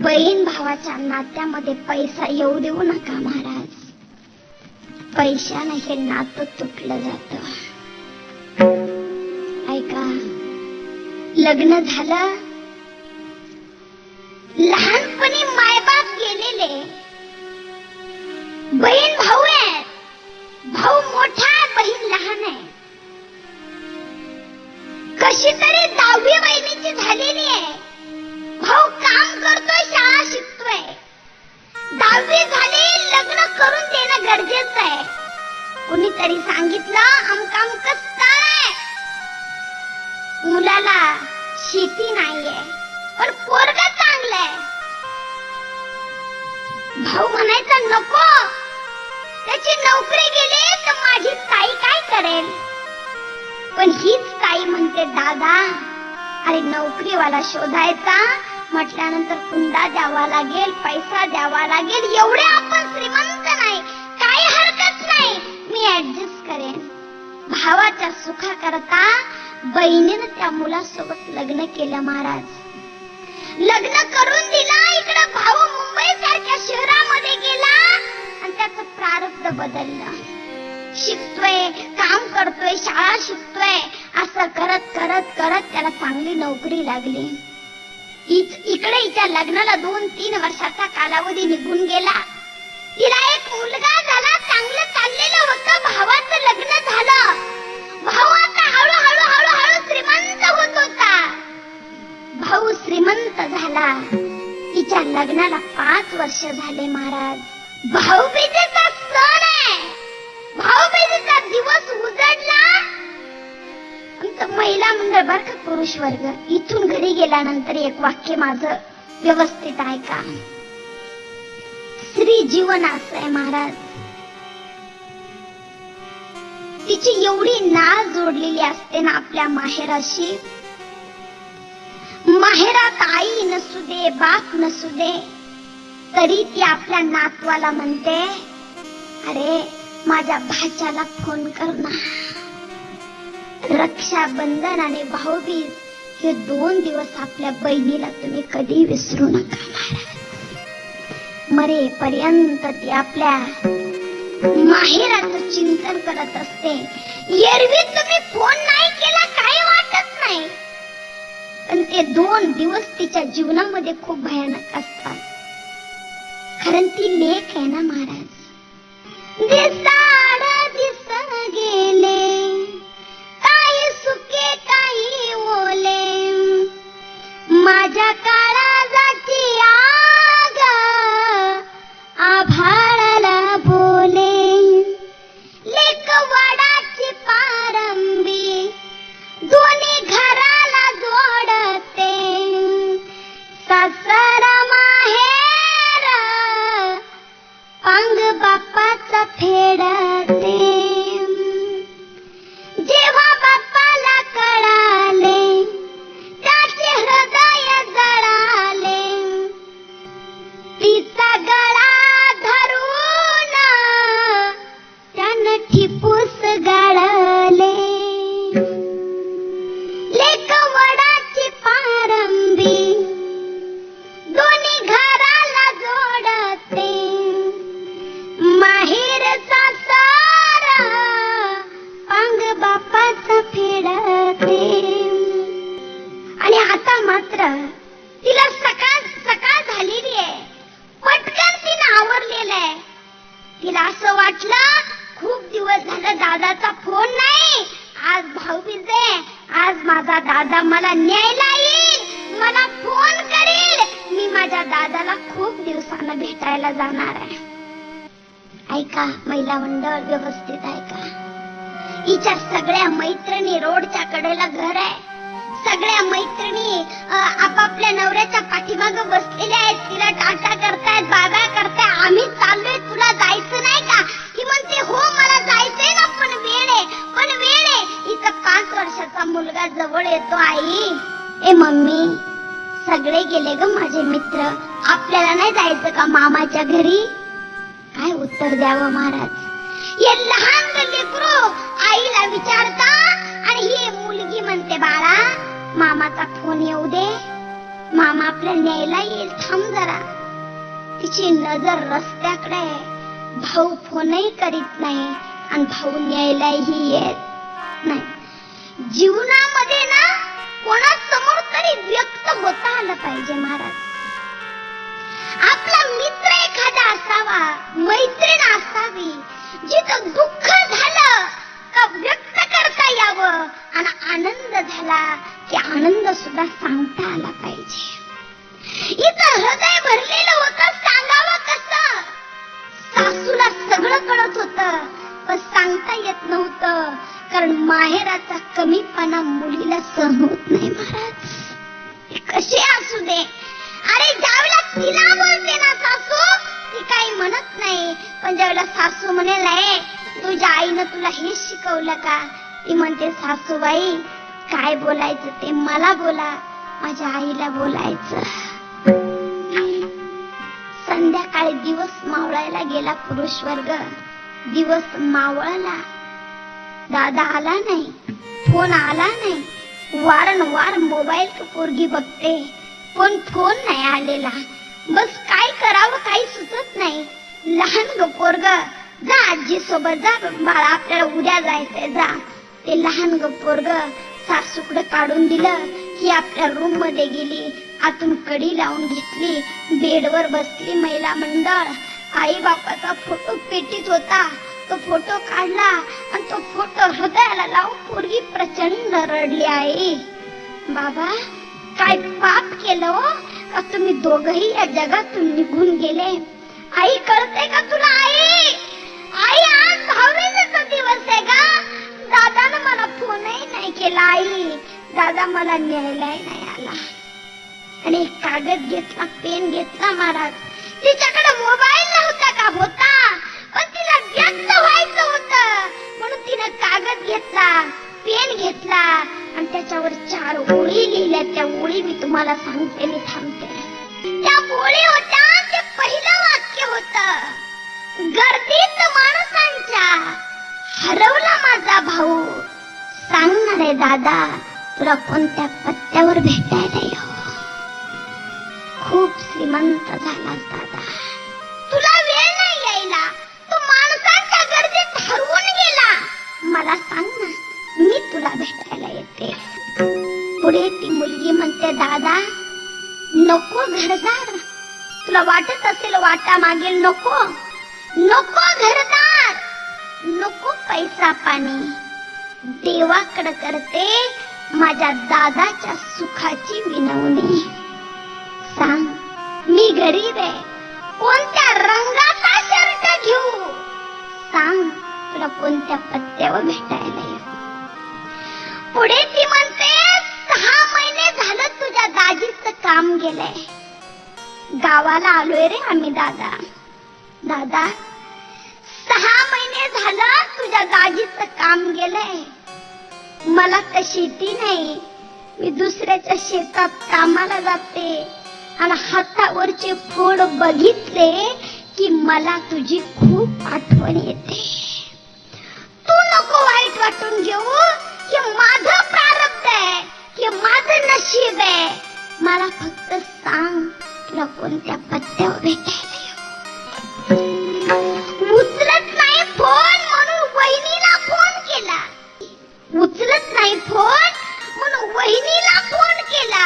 बहीण भावाच्या नात्यामध्ये पैसा येऊ देऊ नका महाराज. पैशाने हे नातं तुटलं जातं. ऐका, लग्न झालं, लहानपणी मायबाप गेलेले, बहीण भाऊ आहे, भाऊ मोठा आहे, बहीण लहान आहे. कशी तरी 10वी वहिनीची झालेली आहे. भाऊ काम करतोय, शाळा शिकतोय. 10वी झाली, लग्न करून देणं गरजेचं आहे. कुणीतरी सांगितलं अमकामकं स्थळ आहे, मुलाला शेती नाहीये पण पोरगा चांगलंय. भाऊ म्हणायचा नको, त्याची नोकरी गेली तर माझी ताई काय करेल. पण हीच ताई म्हणते दादा, अरे नोकरीवाला शोधायचा म्हटल्यानंतर हुंडा द्यावा लागेल, पैसा द्यावा लागेल. एवढे आपण श्रीमंत नाही, काही हरकत नाही, मी ऍडजस्ट करेन. भावाच्या सुखाकरता बहिणीने त्या मुलासोबत लग्न केलं महाराज. लग्न करून दिला. इकडे भाऊ मुंबई सारख्या शहरामध्ये गेला आणि त्याचं प्रारब्ध बदललं. शिकतोय, काम करतोय, शाळा शिकतोय. असं करत करत करत त्याला चांगली नोकरी लागली. इकडे हिच्या लग्नाला 2-3 वर्षाचा कालावधी निघून गेला. तिला एक मुलगा झाला, चांगलं चाललेलं होतं. भावाचं लग्न झालं. भाऊ आता हळूहळू हळूहळू श्रीमंत होत होता. भाऊ श्रीमंत झाला. तिच्या लग्नाला 5 वर्ष झाले महाराज. भाऊबीजेचा सण आहे. भाऊबीजेचा दिवस उजडला. आमचं महिला मंडळ बर का, पुरुष वर्ग, इथून घरी गेल्यानंतर एक वाक्य माझं व्यवस्थित ऐका. स्त्री जीवन असं आहे महाराज. तिची एवढी नाळ जोडलेली असते ना आपल्या माहेराशी. माहेरात आई नसू दे, बाप नसू दे, तरी ती आपल्या नातवाला म्हणते, अरे माझ्या भाच्याला फोन कर ना. रक्षाबंधन आणि भाऊबीज हे 2 दिवस आपल्या बहिणीला तुम्ही कधी विसरू नका महाराज. मरेपर्यंत ती आपल्या माहेराचं चिंतन करत असते. एरवी तुम्ही फोन नाही केला काही वाटत नाही, पण ते 2 दिवस तिच्या जीवनामध्ये खूप भयानक असतात. कारण ती लेक आहे ना महाराज. दिसाड दिसन गेले, काही सुके काही ओले, माझ्या काळजाची आग आभाळाला बोले. लेक वडाची पारंबी दोन्ही घराला जोडते, सासर माहेर पांग बापाचा फेडते. जेव्हा बापाला कळाले त्याचे हृदय जळाले, तिचा गळा धरून त्यानं ठिपूस गाळले. लेक वडाची पारंबी दोन्ही घराला जोडते, माहेर सासर पांग बापाचं फेडते. आणि आता मात्र तिला सकाळ सकाळ झालेली आहे. पटकन तिनं आवरलेलं आहे. तिला असं वाटलं खूप दिवस झालं दादाचा फोन नाही, आज भाऊबीज आहे, आज माझा दादा मला न्यायला येईल, मला फोन करेल, मी माझ्या दादाला खूप दिवसानं भेटायला जाणार आहे. ऐका महिला मंडळ, व्यवस्थित ऐका. हिच्या सगळ्या मैत्रिणी रोडच्या कडेला घर आहे. सगळ्या मैत्रिणी आपापल्या नवऱ्याच्या पाठीमागे बसलेल्या आहेत. तिला टाटा करतायत, बाबा करतायत, आम्ही चाललोय, तुला जायचं नाही का? ही म्हणते हो मला जायचंय ना, पण वेळ आहे, पण वेळ आहे. हिचा 5 वर्षाचा मुलगा जवळ येतो. आई, ए मम्मी, सगळे गेले ग माझे मित्र, आपल्याला नाही जायचं का मामाच्या घरी? काय उत्तर द्यावं महाराज? हे लहान लेकरू आईला विचारता आणि ही मुलगी म्हणते बाळा मामाचा फोन येऊ दे, मामा आपल्याला न्यायला येईल, थांब जरा. तिची नजर रस्त्याकडे. भाऊ फोनही करीत नाही आणि भाऊ न्यायलाही येत नाही. जीवनामध्ये ना कोणासमोर तरी व्यक्त होता आलं पाहिजे महाराज. आपला मित्र एखादा असावा, मैत्रीण असावी, जिथं दुःख झालं का व्यक्त करता यावं आणि आनंद झाला की आनंद सुद्धा सांगता आला पाहिजे. इथं हृदय भरलेलं होतं, सांगावं कसं? सासूला सगळं कळत होतं पण सांगता येत नव्हतं, कारण माहेराचा कमीपणा मुलीला सहन होत नाही महाराज. कसे असू दे, अरे ज्यावेळेला तिला बोलते ना सासू, ती काही म्हणत नाही, पण ज्यावेळेला सासू म्हणेल तुझ्या आईनं तुला हे शिकवलं का, ती म्हणते सासूबाई काय बोलायचं ते मला बोला, माझ्या आईला बोलायचं. संध्याकाळी दिवस मावळायला गेला पुरुष वर्ग. दिवस मावळला, दादा आला नाही, फोन आला नाही. वारंवार मोबाईल पोरगी बघते पण फोन नाही आलेला. बस काय करावं काही सुचत नाही. लहान ग पोरग, जा आजी सोबत जा बाळा, आपल्याला उद्या जायचंय जा. ते लहान ग पोरग सासूकडे काढून दिलं की आपल्या रूम मध्ये गेली, आतून कडी लावून घेतली, बेडवर बसली. महिला मंडळ आई बापाचा फोटो पेटीत होता, तो फोटो काढला आणि तो फोटो हृदयाला लावून पोरगी प्रचंड रडली. आई बाबा काय पाप केलं हो का तुम्ही दोघही या जगातून निघून गेले? आई कळते का तुला? आई आई आज 10वीचा दिवस आहे का? दादानं मला फोनही नाही केला. आई दादा मला न्यायलाही नाही आला. आणि एक कागद घेतला, पेन घेतला महाराज. तिच्याकडे मोबाईल नव्हता का? होता, पण तिला व्यक्त व्हायचं होतं म्हणून तिने कागद घेतला, पेन घेतला आणि त्याच्यावर 4 ओळी लिहिल्या. त्या ओळी मी तुम्हाला सांगते, मी थांबते. त्या ओळी होत्या, ते पहिलं वाक्य होतं, गर्दीत माणसांच्या हरवला माझा भाऊ, सांगणार आहे दादा तुला कोणत्या पत्त्यावर भेटायला येऊ. खूप श्रीमंत झालास दादा, तुला वेळ नाही यायला, तू माणसांच्या गर्दीत हरवून गेला. मला सांग ना, मी तुला भेटायला येते. पुढे ती मुलगी म्हणते, दादा नको घरदार, तुला वाटत असेल वाटा मागेल, नको नको घरदार, नको पैसा पाणी, देवाकडे करते माझ्या दादाच्या सुखाची विनवणी. सांग मी गरीब आहे, कोणत्या रंगाचा शर्ट घेऊ, सांग तुला कोणत्या पत्त्यावर भेटायला येऊ. पुढे ती म्हणते, 6 महिने झालं तुझ्या दाजीचं काम गेलंय, गावाला आलोय रे आम्ही दादा. दादा 6 महिने झालं तुझ्या दाजीचं काम गेलंय, मला तर शेती नाही, मी दुसऱ्याच्या शेतात कामाला जाते आणि हातावरचे फोड बघितले की मला तुझी खूप आठवण येते. तू नको वाईट वाटून घेऊ की माझं प्रारब्ध आहे की माझं नशीब आहे. मला फक्त सांग तुला कोणत्या पत्त्यावर भेटायला येऊ. उचलत नाही फोन म्हणून वहिनीला फोन केला, उचलत नाही फोन म्हणून वहिनीला फोन केला.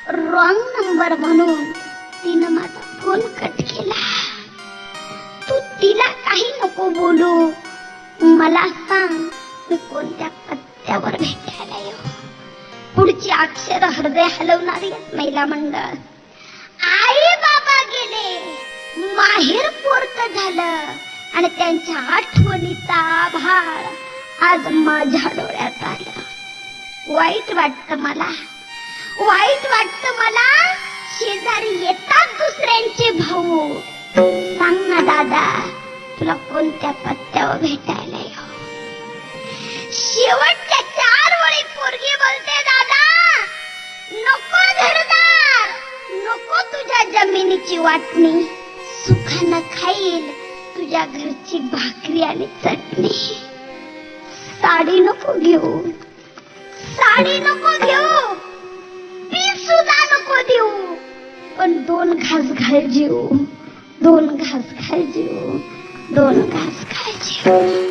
रॉंग नंबर म्हणून तिनं माझा फोन कट केला. तू तिला काही नको बोलू, मला सांग मी कोणत्या पत्त्यावर भेटायला येऊ. पुढची अक्षर हृदय हलवणारी महिला मंडळ. आई बाबा गेले, माहेर पोरत झालं आणि त्यांच्या आठवणीचा आभाळ आज माझ्या डोळ्यात आलं. वाईट वाटतं मला, वाईट वाटतं मला. शेजारी येतात दुसऱ्यांचे भाऊ. सांग ना दादा तुला कोणत्या पत्त्यावर भेटायला येऊ. शेवटच्या 4 ओळी पोरगी बोलते, दादा नको घरदार, नको तुझ्या जमिनीची वाटणी, सुखानं खाईल तुझ्या घरची भाकरी आणि चटणी. साडी नको घेऊ, साडी नको घेऊ, पीस सुद्धा नको देऊ, पण 2 घास घाल जीव. दोन घास खाय जीव, दोन घास खाय जीव.